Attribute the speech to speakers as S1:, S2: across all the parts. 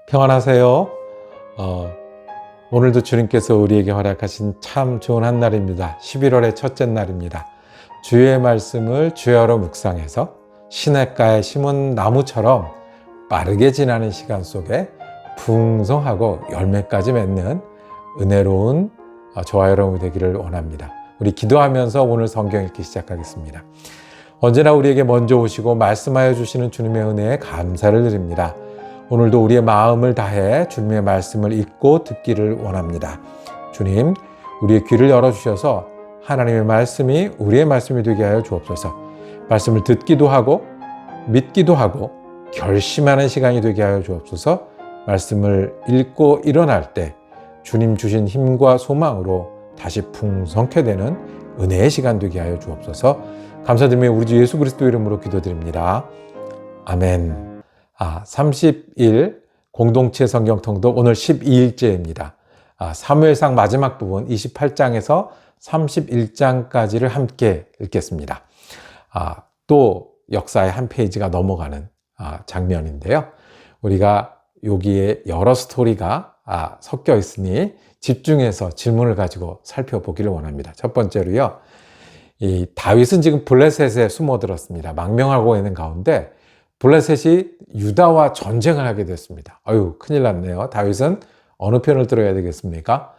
S1: 평안하세요. 오늘도 주님께서 우리에게 허락하신 참 좋은 한 날입니다. 11월의 첫째 날입니다. 주의 말씀을 주야로 묵상해서 시냇가에 심은 나무처럼 빠르게 지나는 시간 속에 풍성하고 열매까지 맺는 은혜로운 저와 여러분이 되기를 원합니다. 우리 기도하면서 오늘 성경 읽기 시작하겠습니다. 언제나 우리에게 먼저 오시고 말씀하여 주시는 주님의 은혜에 감사를 드립니다. 오늘도 우리의 마음을 다해 주님의 말씀을 읽고 듣기를 원합니다. 주님, 우리의 귀를 열어주셔서 하나님의 말씀이 우리의 말씀이 되게 하여 주옵소서. 말씀을 듣기도 하고 믿기도 하고 결심하는 시간이 되게 하여 주옵소서. 말씀을 읽고 일어날 때 주님 주신 힘과 소망으로 다시 풍성케 되는 은혜의 시간 되게 하여 주옵소서. 감사드리며 우리 주 예수 그리스도 이름으로 기도드립니다. 아멘. 30일 공동체 성경 통독 오늘 12일째입니다. 사무엘상 마지막 부분 28장에서 31장까지를 함께 읽겠습니다. 또 역사의 한 페이지가 넘어가는 장면인데요. 우리가 여기에 여러 스토리가 섞여 있으니 집중해서 질문을 가지고 살펴보기를 원합니다. 첫 번째로요. 이 다윗은 지금 블레셋에 숨어들었습니다. 망명하고 있는 가운데 블레셋이 유다와 전쟁을 하게 됐습니다. 큰일 났네요. 다윗은 어느 편을 들어야 되겠습니까?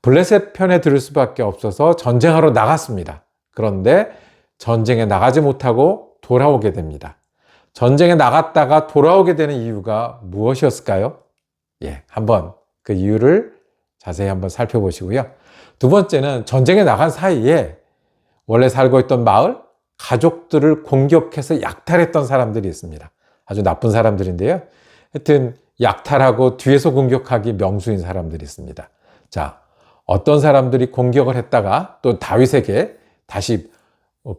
S1: 블레셋 편에 들을 수밖에 없어서 전쟁하러 나갔습니다. 그런데 전쟁에 나가지 못하고 돌아오게 됩니다. 전쟁에 나갔다가 돌아오게 되는 이유가 무엇이었을까요? 한번 그 이유를 자세히 한번 살펴보시고요. 두 번째는 전쟁에 나간 사이에 원래 살고 있던 마을, 가족들을 공격해서 약탈했던 사람들이 있습니다. 아주 나쁜 사람들인데요. 하여튼 약탈하고 뒤에서 공격하기 명수인 사람들이 있습니다. 자, 어떤 사람들이 공격을 했다가 또 다윗에게 다시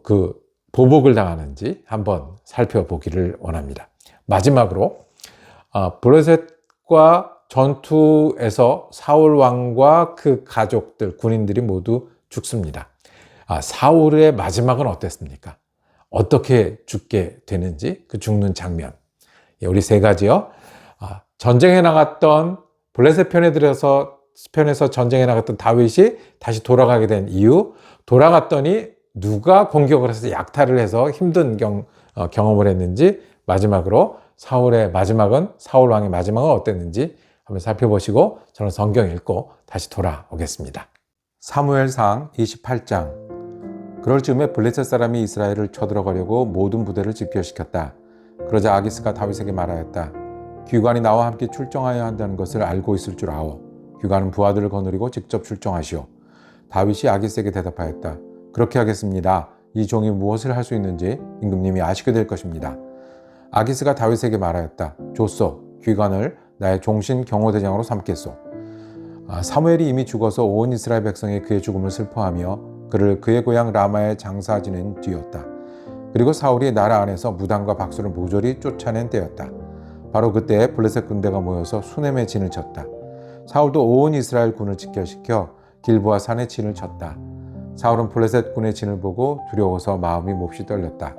S1: 그 보복을 당하는지 한번 살펴보기를 원합니다. 마지막으로 블레셋과 전투에서 사울 왕과 그 가족들, 군인들이 모두 죽습니다. 사울의 마지막은 어땠습니까? 어떻게 죽게 되는지 그 죽는 장면. 우리 세 가지요. 전쟁에 나갔던 블레셋 편에서 전쟁에 나갔던 다윗이 다시 돌아가게 된 이유. 돌아갔더니 누가 공격을 해서 약탈을 해서 힘든 경험을 했는지. 마지막으로 사울 왕의 마지막은 어땠는지 한번 살펴보시고 저는 성경 읽고 다시 돌아오겠습니다. 사무엘상 28장. 그럴 즈음에 블레셋 사람이 이스라엘을 쳐들어가려고 모든 부대를 집결시켰다. 그러자 아기스가 다윗에게 말하였다. 귀관이 나와 함께 출정하여야 한다는 것을 알고 있을 줄 아오. 귀관은 부하들을 거느리고 직접 출정하시오. 다윗이 아기스에게 대답하였다. 그렇게 하겠습니다. 이 종이 무엇을 할 수 있는지 임금님이 아시게 될 것입니다. 아기스가 다윗에게 말하였다. 좋소. 귀관을 나의 종신 경호대장으로 삼겠소. 사무엘이 이미 죽어서 온 이스라엘 백성이 그의 죽음을 슬퍼하며 그를 그의 고향 라마에 장사 지낸 뒤였다. 그리고 사울이 나라 안에서 무당과 박수를 모조리 쫓아낸 때였다. 바로 그때 블레셋 군대가 모여서 수넴에 진을 쳤다. 사울도 온 이스라엘 군을 집결시켜 길보아 산에 진을 쳤다. 사울은 블레셋 군의 진을 보고 두려워서 마음이 몹시 떨렸다.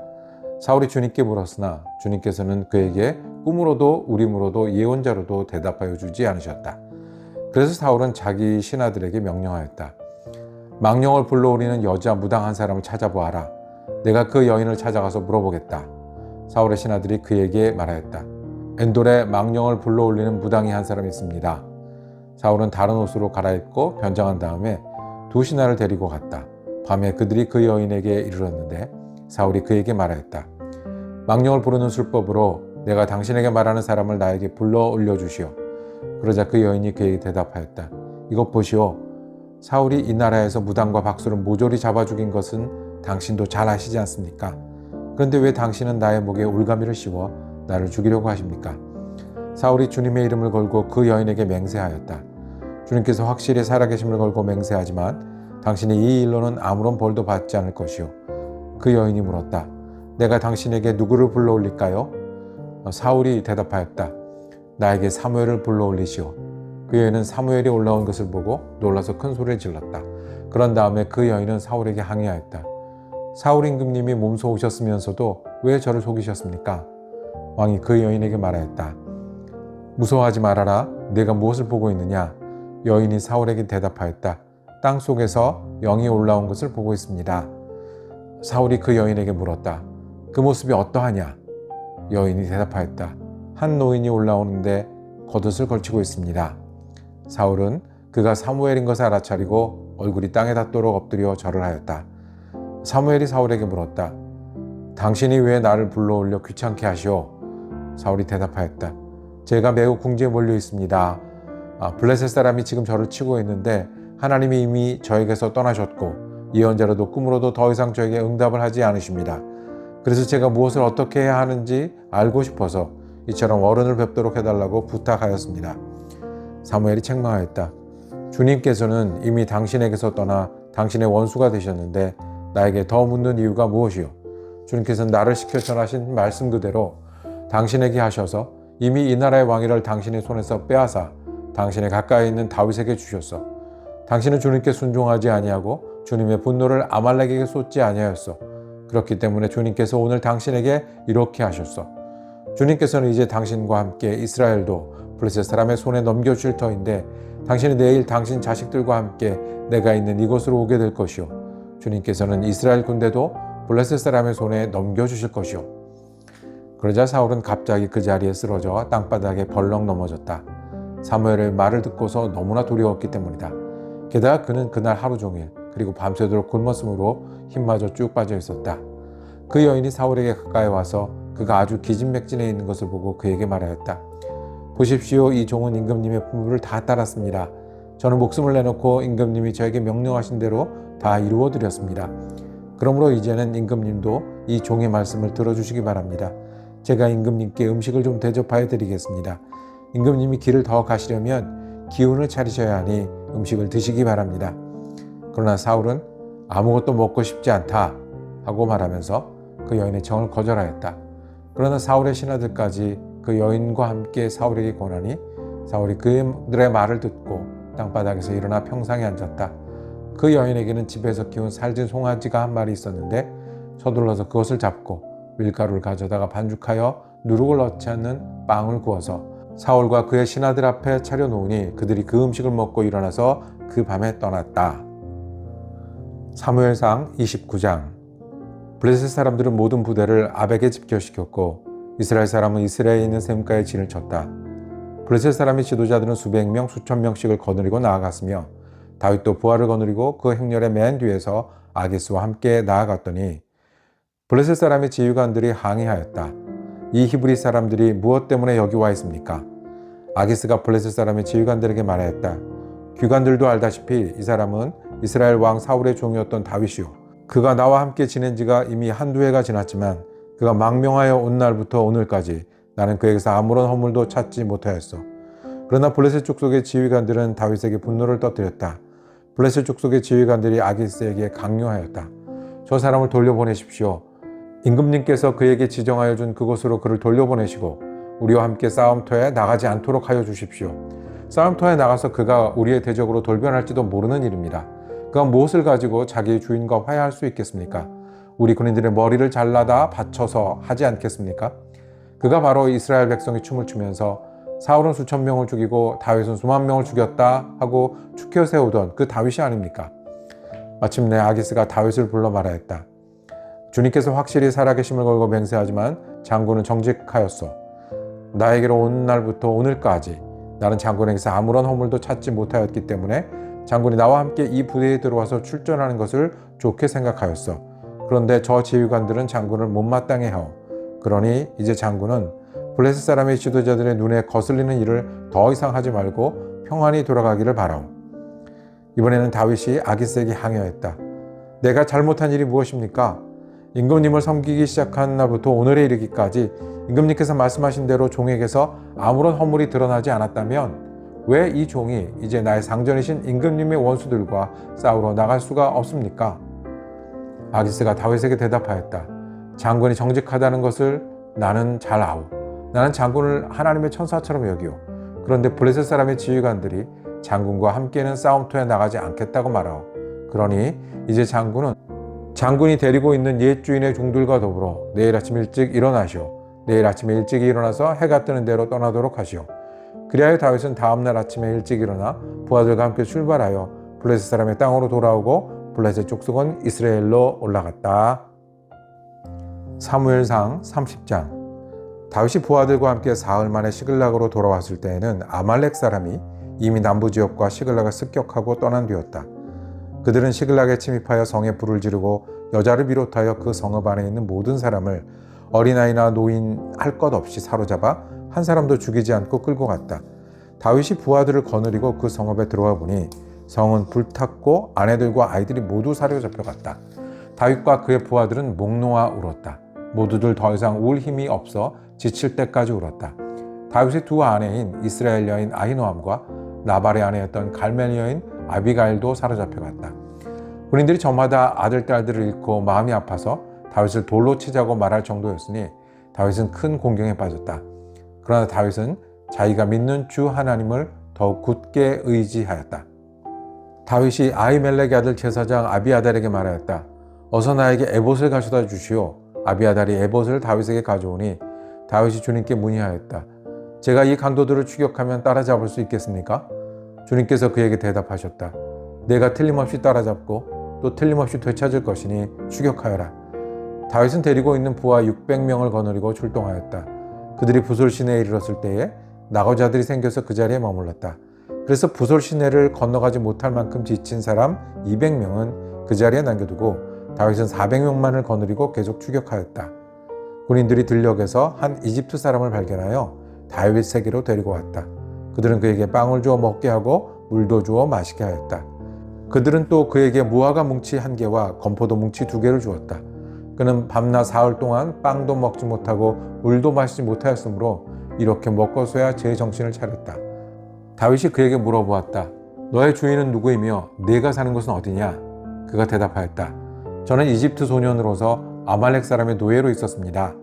S1: 사울이 주님께 물었으나 주님께서는 그에게 꿈으로도 우림으로도 예언자로도 대답하여 주지 않으셨다. 그래서 사울은 자기 신하들에게 명령하였다. 망령을 불러오리는 여자 무당 한 사람을 찾아보아라. 내가 그 여인을 찾아가서 물어보겠다. 사울의 신하들이 그에게 말하였다. 엔돌에 망령을 불러올리는 무당이 한 사람이 있습니다. 사울은 다른 옷으로 갈아입고 변장한 다음에 두 신하를 데리고 갔다. 밤에 그들이 그 여인에게 이르렀는데 사울이 그에게 말하였다. 망령을 부르는 술법으로 내가 당신에게 말하는 사람을 나에게 불러 올려주시오. 그러자 그 여인이 그에게 대답하였다. 이것 보시오. 사울이 이 나라에서 무당과 박수를 모조리 잡아 죽인 것은 당신도 잘 아시지 않습니까? 그런데 왜 당신은 나의 목에 올가미를 씌워 나를 죽이려고 하십니까? 사울이 주님의 이름을 걸고 그 여인에게 맹세하였다. 주님께서 확실히 살아계심을 걸고 맹세하지만 당신이 이 일로는 아무런 벌도 받지 않을 것이오. 그 여인이 물었다. 내가 당신에게 누구를 불러올릴까요? 사울이 대답하였다. 나에게 사무엘을 불러올리시오. 그 여인은 사무엘이 올라온 것을 보고 놀라서 큰 소리를 질렀다. 그런 다음에 그 여인은 사울에게 항의하였다. 사울 임금님이 몸소 오셨으면서도 왜 저를 속이셨습니까? 왕이 그 여인에게 말하였다. 무서워하지 말아라. 내가 무엇을 보고 있느냐? 여인이 사울에게 대답하였다. 땅 속에서 영이 올라온 것을 보고 있습니다. 사울이 그 여인에게 물었다. 그 모습이 어떠하냐? 여인이 대답하였다. 한 노인이 올라오는데 겉옷을 걸치고 있습니다. 사울은 그가 사무엘인 것을 알아차리고 얼굴이 땅에 닿도록 엎드려 절을 하였다. 사무엘이 사울에게 물었다. 당신이 왜 나를 불러올려 귀찮게 하시오? 사울이 대답하였다. 제가 매우 궁지에 몰려 있습니다. 블레셋 사람이 지금 저를 치고 있는데 하나님이 이미 저에게서 떠나셨고 예언자로도 꿈으로도 더 이상 저에게 응답을 하지 않으십니다. 그래서 제가 무엇을 어떻게 해야 하는지 알고 싶어서 이처럼 어른을 뵙도록 해달라고 부탁하였습니다. 사무엘이 책망하였다. 주님께서는 이미 당신에게서 떠나 당신의 원수가 되셨는데 나에게 더 묻는 이유가 무엇이요? 주님께서는 나를 시켜 전하신 말씀 그대로 당신에게 하셔서 이미 이 나라의 왕위를 당신의 손에서 빼앗아 당신의 가까이 있는 다윗에게 주셨어. 당신은 주님께 순종하지 아니하고 주님의 분노를 아말렉에게 쏟지 아니하였어. 그렇기 때문에 주님께서 오늘 당신에게 이렇게 하셨어. 주님께서는 이제 당신과 함께 이스라엘도 블레셋 사람의 손에 넘겨주실 터인데 당신은 내일 당신 자식들과 함께 내가 있는 이곳으로 오게 될 것이요. 주님께서는 이스라엘 군대도 블레셋 사람의 손에 넘겨주실 것이요. 그러자 사울은 갑자기 그 자리에 쓰러져 땅바닥에 벌렁 넘어졌다. 사무엘의 말을 듣고서 너무나 두려웠기 때문이다. 게다가 그는 그날 하루 종일 그리고 밤새도록 굶었으므로 힘마저 쭉 빠져 있었다. 그 여인이 사울에게 가까이 와서 그가 아주 기진맥진해 있는 것을 보고 그에게 말하였다. 보십시오. 이 종은 임금님의 분부를 다 따랐습니다. 저는 목숨을 내놓고 임금님이 저에게 명령하신 대로 다 이루어드렸습니다. 그러므로 이제는 임금님도 이 종의 말씀을 들어주시기 바랍니다. 제가 임금님께 음식을 좀 대접하여 드리겠습니다. 임금님이 길을 더 가시려면 기운을 차리셔야 하니 음식을 드시기 바랍니다. 그러나 사울은 아무것도 먹고 싶지 않다 하고 말하면서 그 여인의 청을 거절하였다. 그러나 사울의 신하들까지 그 여인과 함께 사울에게 권하니 사울이 그들의 말을 듣고 땅바닥에서 일어나 평상에 앉았다. 그 여인에게는 집에서 키운 살진 송아지가 한 마리 있었는데 서둘러서 그것을 잡고 밀가루를 가져다가 반죽하여 누룩을 넣지 않는 빵을 구워서 사울과 그의 신하들 앞에 차려놓으니 그들이 그 음식을 먹고 일어나서 그 밤에 떠났다. 사무엘상 29장. 블레셋 사람들은 모든 부대를 아벡에 집결시켰고 이스라엘 사람은 이스라엘에 있는 샘가에 진을 쳤다. 블레셋 사람의 지도자들은 수백 명, 수천 명씩을 거느리고 나아갔으며 다윗도 부하를 거느리고 그 행렬의 맨 뒤에서 아기스와 함께 나아갔더니 블레셋 사람의 지휘관들이 항의하였다. 이 히브리 사람들이 무엇 때문에 여기 와 있습니까? 아기스가 블레셋 사람의 지휘관들에게 말하였다. 귀관들도 알다시피 이 사람은 이스라엘 왕 사울의 종이었던 다윗이요. 그가 나와 함께 지낸 지가 이미 한두 해가 지났지만 그가 망명하여 온 날부터 오늘까지 나는 그에게서 아무런 허물도 찾지 못하였어. 그러나 블레셋 족속의 지휘관들은 다윗에게 분노를 터뜨렸다. 블레셋 족속의 지휘관들이 아기스에게 강요하였다. 저 사람을 돌려보내십시오. 임금님께서 그에게 지정하여 준 그곳으로 그를 돌려보내시고 우리와 함께 싸움터에 나가지 않도록 하여 주십시오. 싸움터에 나가서 그가 우리의 대적으로 돌변할지도 모르는 일입니다. 그가 무엇을 가지고 자기의 주인과 화해할 수 있겠습니까? 우리 군인들의 머리를 잘라다 바쳐서 하지 않겠습니까? 그가 바로 이스라엘 백성이 춤을 추면서 사울은 수천 명을 죽이고 다윗은 수만 명을 죽였다 하고 추켜 세우던 그 다윗이 아닙니까? 마침내 아기스가 다윗을 불러 말하였다. 주님께서 확실히 살아계심을 걸고 맹세하지만 장군은 정직하였소. 나에게로 온 날부터 오늘까지 나는 장군에게서 아무런 허물도 찾지 못하였기 때문에 장군이 나와 함께 이 부대에 들어와서 출전하는 것을 좋게 생각하였어. 그런데 저 지휘관들은 장군을 못마땅해 하오. 그러니 이제 장군은 블레셋 사람의 지도자들의 눈에 거슬리는 일을 더 이상 하지 말고 평안히 돌아가기를 바라오. 이번에는 다윗이 아기스에게 항의하였다. 내가 잘못한 일이 무엇입니까? 임금님을 섬기기 시작한 날부터 오늘에 이르기까지 임금님께서 말씀하신 대로 종에게서 아무런 허물이 드러나지 않았다면 왜 이 종이 이제 나의 상전이신 임금님의 원수들과 싸우러 나갈 수가 없습니까? 아기스가 다윗에게 대답하였다. 장군이 정직하다는 것을 나는 잘 아오. 나는 장군을 하나님의 천사처럼 여기오. 그런데 블레셋 사람의 지휘관들이 장군과 함께는 싸움터에 나가지 않겠다고 말하오. 그러니 이제 장군이 데리고 있는 옛 주인의 종들과 더불어 내일 아침 일찍 일어나시오. 내일 아침에 일찍 일어나서 해가 뜨는 대로 떠나도록 하시오. 그리하여 다윗은 다음날 아침에 일찍 일어나 부하들과 함께 출발하여 블레셋 사람의 땅으로 돌아오고 블레셋 족속은 이스라엘로 올라갔다. 사무엘상 30장. 다윗이 부하들과 함께 사흘 만에 시글락으로 돌아왔을 때에는 아말렉 사람이 이미 남부 지역과 시글락을 습격하고 떠난 뒤였다. 그들은 시글락에 침입하여 성에 불을 지르고 여자를 비롯하여 그 성읍 안에 있는 모든 사람을 어린아이나 노인 할 것 없이 사로잡아 한 사람도 죽이지 않고 끌고 갔다. 다윗이 부하들을 거느리고 그 성읍에 들어와 보니 성은 불탔고 아내들과 아이들이 모두 사로잡혀갔다. 다윗과 그의 부하들은 목 놓아 울었다. 모두들 더 이상 울 힘이 없어 지칠 때까지 울었다. 다윗의 두 아내인 이스라엘 여인 아히노암과 나발의 아내였던 갈멜 여인 아비가일도 사로잡혀갔다. 군인들이 저마다 아들, 딸들을 잃고 마음이 아파서 다윗을 돌로 치자고 말할 정도였으니 다윗은 큰 공경에 빠졌다. 그러나 다윗은 자기가 믿는 주 하나님을 더욱 굳게 의지하였다. 다윗이 아히멜렉의 아들 제사장 아비아달에게 말하였다. 어서 나에게 에봇을 가져다 주시오. 아비아달이 에봇을 다윗에게 가져오니 다윗이 주님께 문의하였다. 제가 이 강도들을 추격하면 따라잡을 수 있겠습니까? 주님께서 그에게 대답하셨다. 내가 틀림없이 따라잡고 또 틀림없이 되찾을 것이니 추격하여라. 다윗은 데리고 있는 부하 600명을 거느리고 출동하였다. 그들이 부솔 시내에 이르렀을 때에 낙오자들이 생겨서 그 자리에 머물렀다. 그래서 부솔 시내를 건너가지 못할 만큼 지친 사람 200명은 그 자리에 남겨두고 다윗은 400명만을 거느리고 계속 추격하였다. 군인들이 들녘에서 한 이집트 사람을 발견하여 다윗에게로 데리고 왔다. 그들은 그에게 빵을 주어 먹게 하고 물도 주어 마시게 하였다. 그들은 또 그에게 무화과 뭉치 1개와 건포도 뭉치 2개를 주었다. 그는 밤낮 사흘 동안 빵도 먹지 못하고 물도 마시지 못하였으므로 이렇게 먹고서야 제 정신을 차렸다. 다윗이 그에게 물어보았다. 너의 주인은 누구이며 네가 사는 곳은 어디냐? 그가 대답하였다. 저는 이집트 소년으로서 아말렉 사람의 노예로 있었습니다.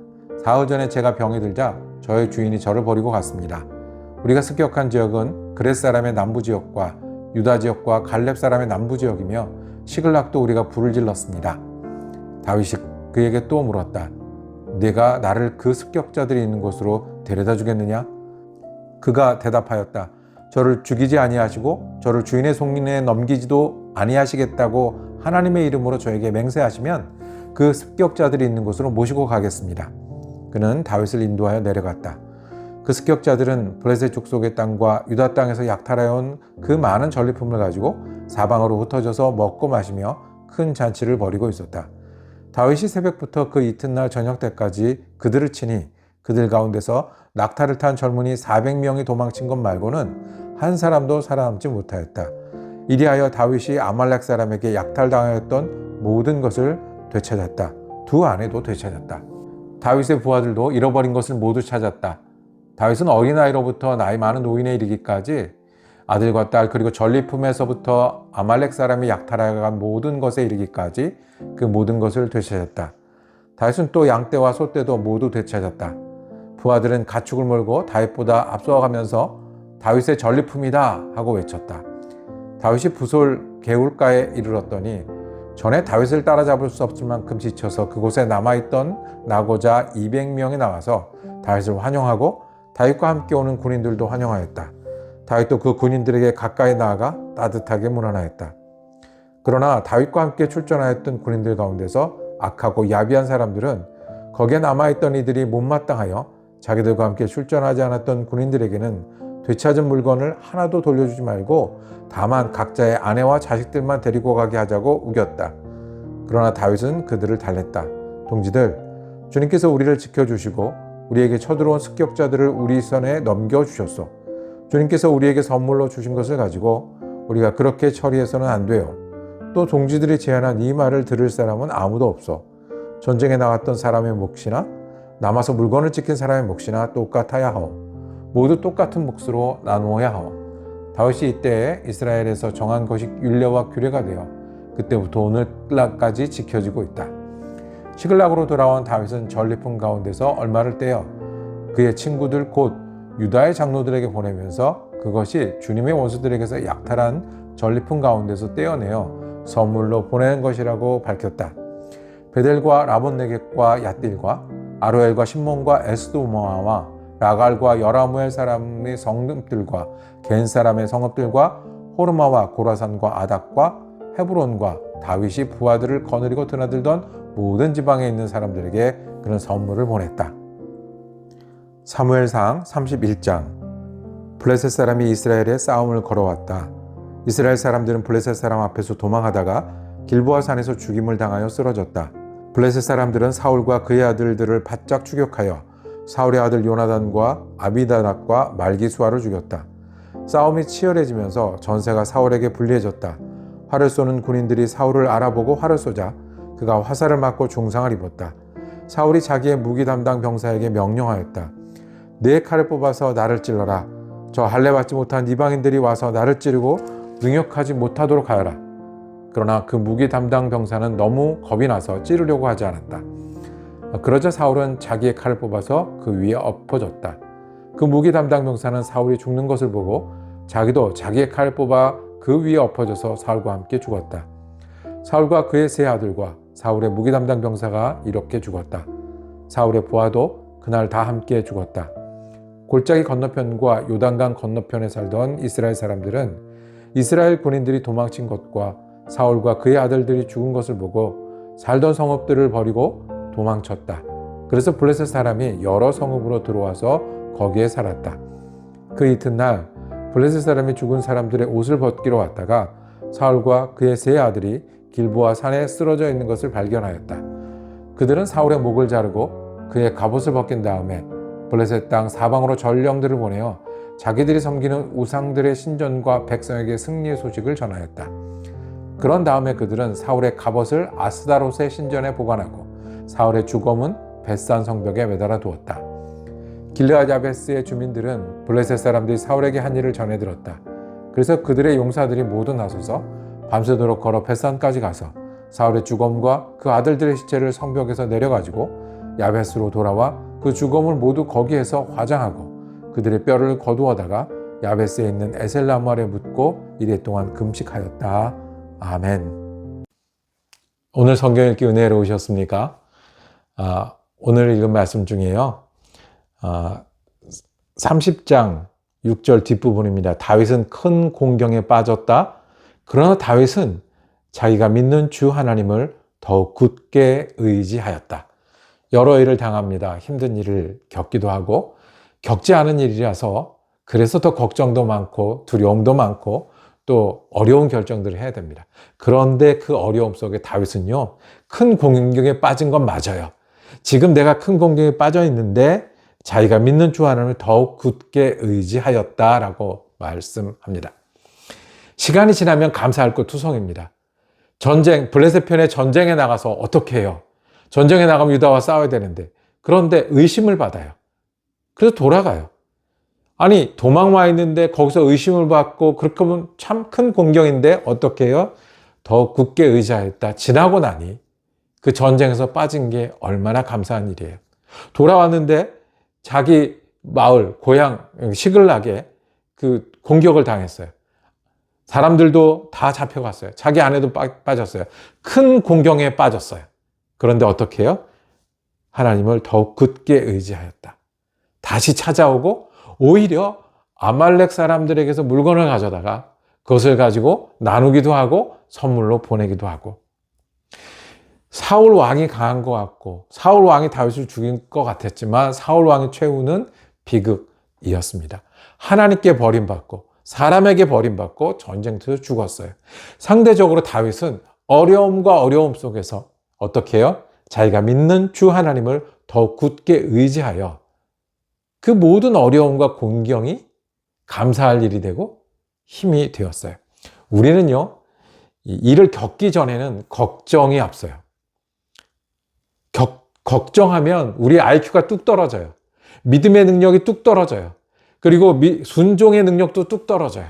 S1: 사흘 전에 제가 병이 들자 저의 주인이 저를 버리고 갔습니다. 우리가 습격한 지역은 그렛 사람의 남부 지역과 유다 지역과 갈렙 사람의 남부 지역이며 시글락도 우리가 불을 질렀습니다. 다윗이 그에게 또 물었다. 네가 나를 그 습격자들이 있는 곳으로 데려다 주겠느냐? 그가 대답하였다. 저를 죽이지 아니하시고 저를 주인의 손에 넘기지도 아니하시겠다고 하나님의 이름으로 저에게 맹세하시면 그 습격자들이 있는 곳으로 모시고 가겠습니다. 그는 다윗을 인도하여 내려갔다. 그 습격자들은 블레셋 족속의 땅과 유다 땅에서 약탈하여 온 그 많은 전리품을 가지고 사방으로 흩어져서 먹고 마시며 큰 잔치를 벌이고 있었다. 다윗이 새벽부터 그 이튿날 저녁 때까지 그들을 치니 그들 가운데서 낙타를 탄 젊은이 400명이 도망친 것 말고는 한 사람도 살아남지 못하였다. 이리하여 다윗이 아말렉 사람에게 약탈당하였던 모든 것을 되찾았다. 두 아내도 되찾았다. 다윗의 부하들도 잃어버린 것을 모두 찾았다. 다윗은 어린아이로부터 나이 많은 노인에 이르기까지 아들과 딸 그리고 전리품에서부터 아말렉 사람이 약탈하여간 모든 것에 이르기까지 그 모든 것을 되찾았다. 다윗은 또 양떼와 소떼도 모두 되찾았다. 부하들은 가축을 몰고 다윗보다 앞서가면서 다윗의 전리품이다 하고 외쳤다. 다윗이 부솔 개울가에 이르렀더니 전에 다윗을 따라잡을 수 없을 만큼 지쳐서 그곳에 남아있던 나고자 200명이 나와서 다윗을 환영하고 다윗과 함께 오는 군인들도 환영하였다. 다윗도 그 군인들에게 가까이 나아가 따뜻하게 문안하였다. 그러나 다윗과 함께 출전하였던 군인들 가운데서 악하고 야비한 사람들은 거기에 남아있던 이들이 못마땅하여 자기들과 함께 출전하지 않았던 군인들에게는 되찾은 물건을 하나도 돌려주지 말고 다만 각자의 아내와 자식들만 데리고 가게 하자고 우겼다. 그러나 다윗은 그들을 달랬다. 동지들, 주님께서 우리를 지켜주시고 우리에게 쳐들어온 습격자들을 우리 손에 넘겨주셨소. 주님께서 우리에게 선물로 주신 것을 가지고 우리가 그렇게 처리해서는 안 돼요. 또 동지들이 제안한 이 말을 들을 사람은 아무도 없어. 전쟁에 나갔던 사람의 몫이나 남아서 물건을 지킨 사람의 몫이나 똑같아야 하오. 모두 똑같은 몫으로 나누어야 하오. 다윗이 이때에 이스라엘에서 정한 것이 율례와 규례가 되어 그때부터 오늘날까지 지켜지고 있다. 시글락으로 돌아온 다윗은 전리품 가운데서 얼마를 떼어 그의 친구들 곧 유다의 장로들에게 보내면서 그것이 주님의 원수들에게서 약탈한 전리품 가운데서 떼어내어 선물로 보내는 것이라고 밝혔다. 베델과 라몬네겟과 얏딜과 아로엘과 신몬과 에스도모아와 라갈과 여라무엘 사람의 성읍들과 겐 사람의 성읍들과 호르마와 고라산과 아닥과 헤브론과 다윗이 부하들을 거느리고 드나들던 모든 지방에 있는 사람들에게 그는 선물을 보냈다. 사무엘상 31장. 블레셋 사람이 이스라엘에 싸움을 걸어왔다. 이스라엘 사람들은 블레셋 사람 앞에서 도망하다가 길보아 산에서 죽임을 당하여 쓰러졌다. 블레셋 사람들은 사울과 그의 아들들을 바짝 추격하여 사울의 아들 요나단과 아비다락과 말기수아를 죽였다. 싸움이 치열해지면서 전세가 사울에게 불리해졌다. 활을 쏘는 군인들이 사울을 알아보고 활을 쏘자 그가 화살을 맞고 중상을 입었다. 사울이 자기의 무기 담당 병사에게 명령하였다. 네 칼을 뽑아서 나를 찔러라. 저 할례 받지 못한 이방인들이 와서 나를 찌르고 능욕하지 못하도록 하여라. 그러나 그 무기 담당 병사는 너무 겁이 나서 찌르려고 하지 않았다. 그러자 사울은 자기의 칼을 뽑아서 그 위에 엎어졌다. 그 무기 담당 병사는 사울이 죽는 것을 보고 자기도 자기의 칼을 뽑아 그 위에 엎어져서 사울과 함께 죽었다. 사울과 그의 세 아들과 사울의 무기 담당 병사가 이렇게 죽었다. 사울의 부하도 그날 다 함께 죽었다. 골짜기 건너편과 요단강 건너편에 살던 이스라엘 사람들은 이스라엘 군인들이 도망친 것과 사울과 그의 아들들이 죽은 것을 보고 살던 성읍들을 버리고 도망쳤다. 그래서 블레셋 사람이 여러 성읍으로 들어와서 거기에 살았다. 그 이튿날 블레셋 사람이 죽은 사람들의 옷을 벗기러 왔다가 사울과 그의 세 아들이 길보아 산에 쓰러져 있는 것을 발견하였다. 그들은 사울의 목을 자르고 그의 갑옷을 벗긴 다음에 블레셋 땅 사방으로 전령들을 보내어 자기들이 섬기는 우상들의 신전과 백성에게 승리의 소식을 전하였다. 그런 다음에 그들은 사울의 갑옷을 아스다롯의 신전에 보관하고 사울의 주검은 벳산 성벽에 매달아 두었다. 길르앗 야베스의 주민들은 블레셋 사람들이 사울에게 한 일을 전해 들었다. 그래서 그들의 용사들이 모두 나서서 밤새도록 걸어 벳산까지 가서 사울의 주검과 그 아들들의 시체를 성벽에서 내려가지고 야베스로 돌아와 그 주검을 모두 거기에서 화장하고 그들의 뼈를 거두어다가 야베스에 있는 에셀나무 아래 묻고 이레 동안 금식하였다. 아멘. 오늘 성경 읽기 은혜로우셨습니까? 오늘 읽은 말씀 중에요. 30장 6절 뒷부분입니다. 다윗은 큰 공경에 빠졌다. 그러나 다윗은 자기가 믿는 주 하나님을 더욱 굳게 의지하였다. 여러 일을 당합니다. 힘든 일을 겪기도 하고 겪지 않은 일이라서 그래서 더 걱정도 많고 두려움도 많고 또 어려운 결정들을 해야 됩니다. 그런데 그 어려움 속에 다윗은요, 큰 공경에 빠진 건 맞아요. 지금 내가 큰 공경에 빠져 있는데 자기가 믿는 주 하나님을 더욱 굳게 의지하였다라고 말씀합니다. 시간이 지나면 감사할 것 투성입니다. 블레셋 편에 전쟁에 나가서 어떻게 해요? 전쟁에 나가면 유다와 싸워야 되는데 그런데 의심을 받아요. 그래서 돌아가요. 아니 도망 와 있는데 거기서 의심을 받고 그렇게 보면 참 큰 공경인데 어떻게 해요? 더 굳게 의지하였다. 지나고 나니 그 전쟁에서 빠진 게 얼마나 감사한 일이에요. 돌아왔는데 자기 마을, 고향, 시글락에 그 공격을 당했어요. 사람들도 다 잡혀갔어요. 자기 아내도 빠졌어요. 큰 공경에 빠졌어요. 그런데 어떻게 해요? 하나님을 더욱 굳게 의지하였다. 다시 찾아오고 오히려 아말렉 사람들에게서 물건을 가져다가 그것을 가지고 나누기도 하고 선물로 보내기도 하고. 사울 왕이 강한 것 같고 사울 왕이 다윗을 죽인 것 같았지만 사울 왕의 최후는 비극이었습니다. 하나님께 버림받고 사람에게 버림받고 전쟁터에서 죽었어요. 상대적으로 다윗은 어려움과 어려움 속에서 어떻게 해요? 자기가 믿는 주 하나님을 더욱 굳게 의지하여 그 모든 어려움과 공경이 감사할 일이 되고 힘이 되었어요. 우리는요, 일을 겪기 전에는 걱정이 앞서요. 걱정하면 우리 IQ가 뚝 떨어져요. 믿음의 능력이 뚝 떨어져요. 그리고 순종의 능력도 뚝 떨어져요.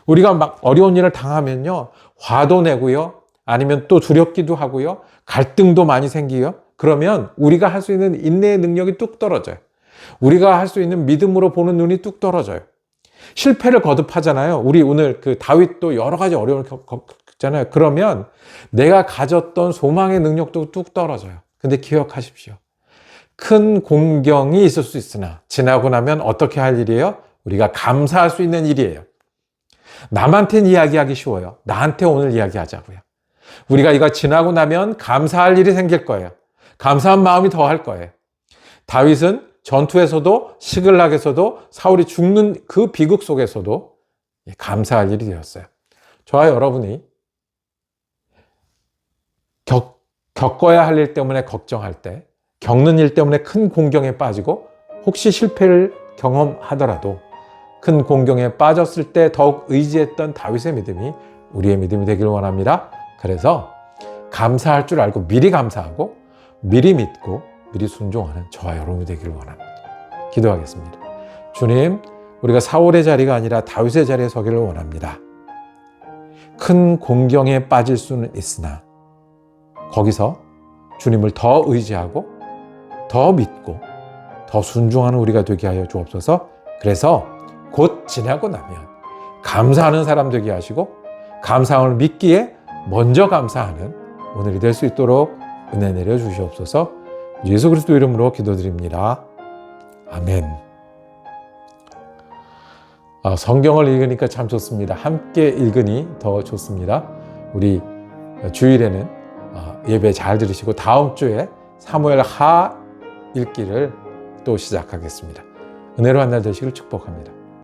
S1: 우리가 막 어려운 일을 당하면요, 화도 내고요, 아니면 또 두렵기도 하고요, 갈등도 많이 생기요. 그러면 우리가 할 수 있는 인내의 능력이 뚝 떨어져요. 우리가 할 수 있는 믿음으로 보는 눈이 뚝 떨어져요. 실패를 거듭하잖아요. 우리 오늘 그 다윗도 여러 가지 어려움을 겪잖아요. 그러면 내가 가졌던 소망의 능력도 뚝 떨어져요. 근데 기억하십시오. 큰 공경이 있을 수 있으나 지나고 나면 어떻게 할 일이에요? 우리가 감사할 수 있는 일이에요. 남한테는 이야기하기 쉬워요. 나한테 오늘 이야기하자고요. 우리가 이거 지나고 나면 감사할 일이 생길 거예요. 감사한 마음이 더 할 거예요. 다윗은 전투에서도 시글락에서도 사울이 죽는 그 비극 속에서도 감사할 일이 되었어요. 저와 여러분이 겪어야 할 일 때문에 걱정할 때, 겪는 일 때문에 큰 공경에 빠지고 혹시 실패를 경험하더라도 큰 공경에 빠졌을 때 더욱 의지했던 다윗의 믿음이 우리의 믿음이 되길 원합니다. 그래서 감사할 줄 알고 미리 감사하고 미리 믿고 미리 순종하는 저와 여러분이 되기를 원합니다. 기도하겠습니다. 주님, 우리가 사울의 자리가 아니라 다윗의 자리에 서기를 원합니다. 큰 공경에 빠질 수는 있으나 거기서 주님을 더 의지하고 더 믿고 더 순종하는 우리가 되게 하여 주옵소서. 그래서 곧 지나고 나면 감사하는 사람 되게 하시고 감사함을 믿기에 먼저 감사하는 오늘이 될 수 있도록 은혜 내려 주시옵소서. 예수 그리스도 이름으로 기도드립니다. 아멘. 성경을 읽으니까 참 좋습니다. 함께 읽으니 더 좋습니다. 우리 주일에는 예배 잘 들으시고 다음 주에 사무엘 하 읽기를 또 시작하겠습니다. 은혜로 한 날 되시길 축복합니다.